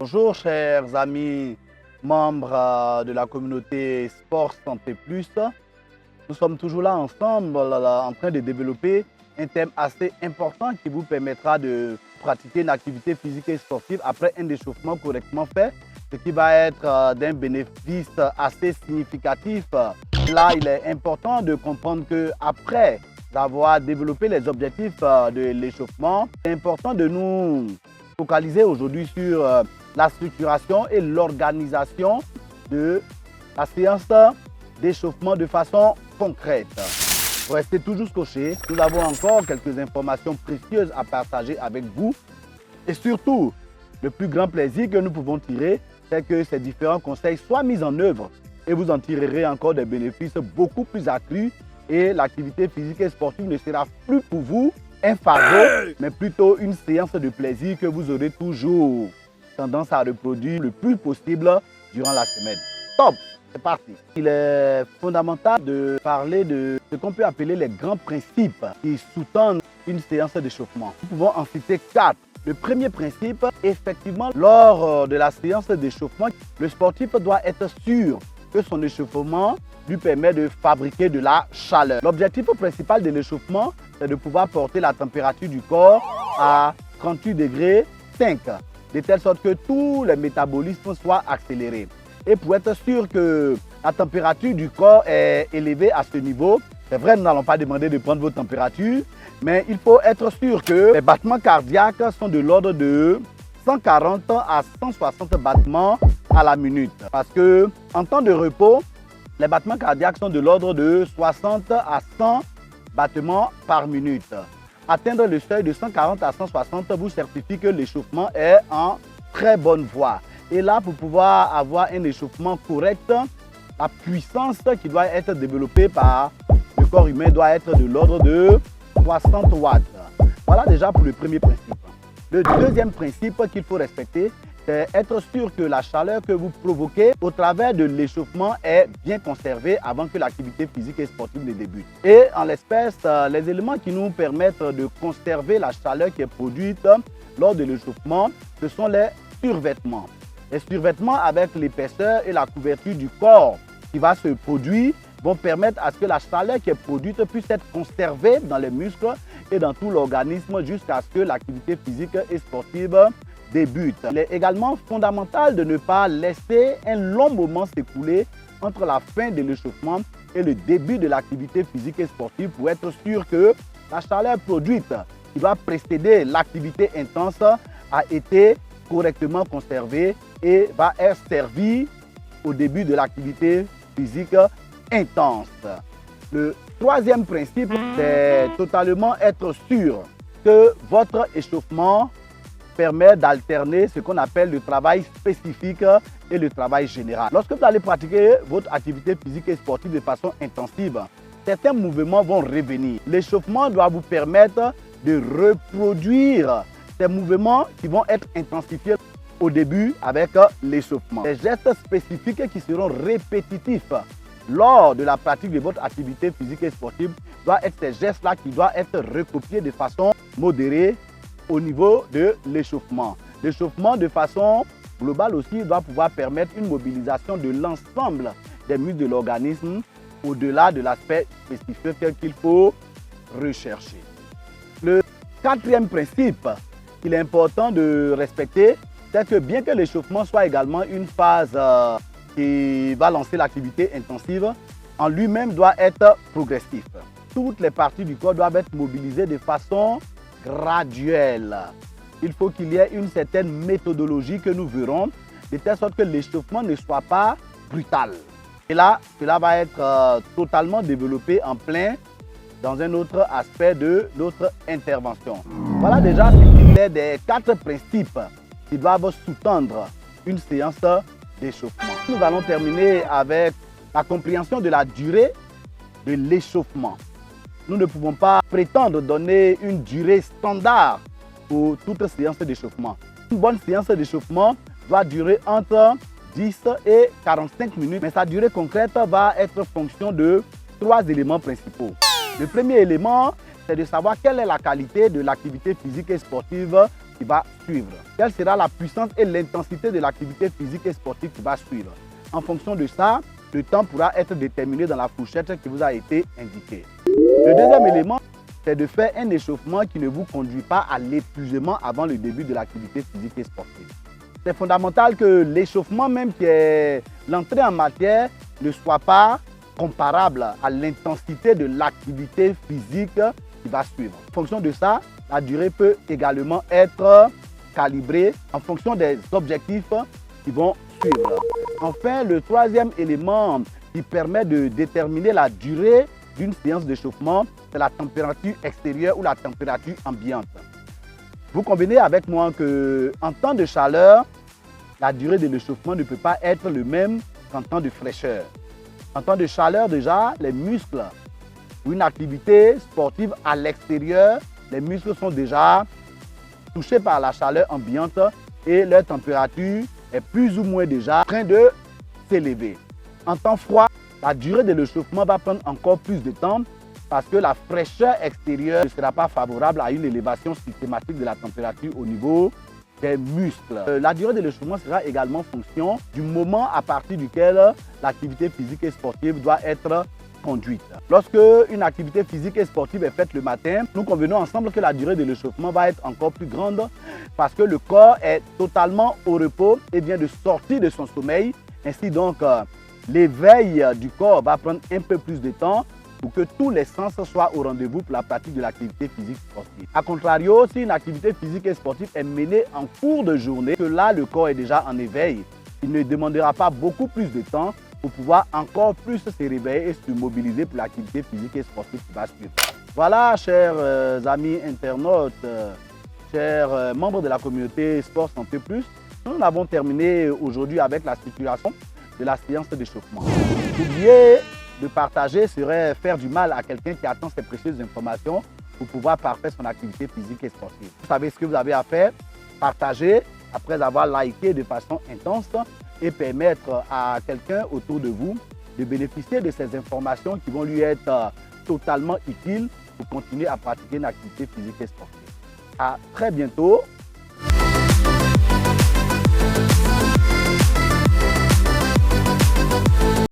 Bonjour chers amis membres de la communauté Sport Santé Plus. Nous sommes toujours là ensemble en train de développer un thème assez important qui vous permettra de pratiquer une activité physique et sportive après un échauffement correctement fait, ce qui va être d'un bénéfice assez significatif. Là, il est important de comprendre qu'après avoir développé les objectifs de l'échauffement, c'est important de nous focaliser aujourd'hui sur la structuration et l'organisation de la séance d'échauffement de façon concrète. Pour rester toujours scotché, nous avons encore quelques informations précieuses à partager avec vous. Et surtout, le plus grand plaisir que nous pouvons tirer, c'est que ces différents conseils soient mis en œuvre et vous en tirerez encore des bénéfices beaucoup plus accrus et l'activité physique et sportive ne sera plus pour vous un fardeau, mais plutôt une séance de plaisir que vous aurez toujours tendance à reproduire le plus possible durant la semaine. Top! C'est parti. Il est fondamental de parler de ce qu'on peut appeler les grands principes qui sous-tendent une séance d'échauffement. Nous pouvons en citer 4. Le premier principe, effectivement, lors de la séance d'échauffement, le sportif doit être sûr que son échauffement lui permet de fabriquer de la chaleur. L'objectif principal de l'échauffement, c'est de pouvoir porter la température du corps à 38 degrés 5, de telle sorte que tous les métabolismes soient accélérés. Et pour être sûr que la température du corps est élevée à ce niveau, c'est vrai, nous n'allons pas demander de prendre votre température, mais il faut être sûr que les battements cardiaques sont de l'ordre de 140 à 160 battements à la minute. Parce que en temps de repos, les battements cardiaques sont de l'ordre de 60 à 100 battements par minute. Atteindre le seuil de 140 à 160 vous certifie que l'échauffement est en très bonne voie. Et là, pour pouvoir avoir un échauffement correct, la puissance qui doit être développée par le corps humain doit être de l'ordre de 60 watts. Voilà déjà pour le premier principe. Le deuxième principe qu'il faut respecter, c'est être sûr que la chaleur que vous provoquez au travers de l'échauffement est bien conservée avant que l'activité physique et sportive ne débute. Et en l'espèce, les éléments qui nous permettent de conserver la chaleur qui est produite lors de l'échauffement, ce sont les survêtements. Les survêtements avec l'épaisseur et la couverture du corps qui va se produire vont permettre à ce que la chaleur qui est produite puisse être conservée dans les muscles et dans tout l'organisme jusqu'à ce que l'activité physique et sportive débute. Il est également fondamental de ne pas laisser un long moment s'écouler entre la fin de l'échauffement et le début de l'activité physique et sportive pour être sûr que la chaleur produite qui doit précéder l'activité intense a été correctement conservée et va être servie au début de l'activité physique intense. Le troisième principe, c'est totalement être sûr que votre échauffement permet d'alterner ce qu'on appelle le travail spécifique et le travail général. Lorsque vous allez pratiquer votre activité physique et sportive de façon intensive, certains mouvements vont revenir. L'échauffement doit vous permettre de reproduire ces mouvements qui vont être intensifiés au début avec l'échauffement. Les gestes spécifiques qui seront répétitifs lors de la pratique de votre activité physique et sportive doivent être ces gestes-là qui doivent être recopiés de façon modérée au niveau de l'échauffement. L'échauffement de façon globale aussi doit pouvoir permettre une mobilisation de l'ensemble des muscles de l'organisme au-delà de l'aspect spécifique qu'il faut rechercher. Le quatrième principe qu'il est important de respecter, c'est que bien que l'échauffement soit également une phase qui va lancer l'activité intensive, en lui-même doit être progressif. Toutes les parties du corps doivent être mobilisées de façon graduelle. Il faut qu'il y ait une certaine méthodologie que nous verrons, de telle sorte que l'échauffement ne soit pas brutal. Et là, cela va être totalement développé en plein dans un autre aspect de notre intervention. Voilà déjà ce qu'il est des 4 principes qui doivent sous-tendre une séance d'échauffement. Nous allons terminer avec la compréhension de la durée de l'échauffement. Nous ne pouvons pas prétendre donner une durée standard pour toute séance d'échauffement. Une bonne séance d'échauffement doit durer entre 10 et 45 minutes, mais sa durée concrète va être fonction de 3 éléments principaux. Le premier élément, c'est de savoir quelle est la qualité de l'activité physique et sportive qui va suivre. Quelle sera la puissance et l'intensité de l'activité physique et sportive qui va suivre? En fonction de ça, le temps pourra être déterminé dans la fourchette qui vous a été indiquée. Le deuxième élément, c'est de faire un échauffement qui ne vous conduit pas à l'épuisement avant le début de l'activité physique et sportive. C'est fondamental que l'échauffement même qui est l'entrée en matière ne soit pas comparable à l'intensité de l'activité physique qui va suivre. En fonction de ça, la durée peut également être calibrée en fonction des objectifs qui vont suivre. Enfin, le troisième élément qui permet de déterminer la durée d'une séance d'échauffement, c'est la température extérieure ou la température ambiante. Vous convenez avec moi qu'en temps de chaleur, la durée de l'échauffement ne peut pas être le même qu'en temps de fraîcheur. En temps de chaleur, déjà, les muscles, pour une activité sportive à l'extérieur, les muscles sont déjà touchés par la chaleur ambiante et leur température est plus ou moins déjà en train de s'élever. En temps froid, la durée de l'échauffement va prendre encore plus de temps parce que la fraîcheur extérieure ne sera pas favorable à une élévation systématique de la température au niveau des muscles. La durée de l'échauffement sera également fonction du moment à partir duquel l'activité physique et sportive doit être conduite. Lorsque une activité physique et sportive est faite le matin, nous convenons ensemble que la durée de l'échauffement va être encore plus grande parce que le corps est totalement au repos et vient de sortir de son sommeil. Ainsi donc, l'éveil du corps va prendre un peu plus de temps pour que tous les sens soient au rendez-vous pour la pratique de l'activité physique sportive. A contrario, si une activité physique et sportive est menée en cours de journée, que là, le corps est déjà en éveil, il ne demandera pas beaucoup plus de temps pour pouvoir encore plus se réveiller et se mobiliser pour l'activité physique et sportive qui va suivre. Voilà, chers amis internautes, chers membres de la communauté Sport Santé Plus, nous avons terminé aujourd'hui avec la structuration de la séance d'échauffement. Oubliez de partager serait faire du mal à quelqu'un qui attend ces précieuses informations pour pouvoir parfaire son activité physique et sportive. Vous savez ce que vous avez à faire, partager après avoir liké de façon intense et permettre à quelqu'un autour de vous de bénéficier de ces informations qui vont lui être totalement utiles pour continuer à pratiquer une activité physique et sportive. À très bientôt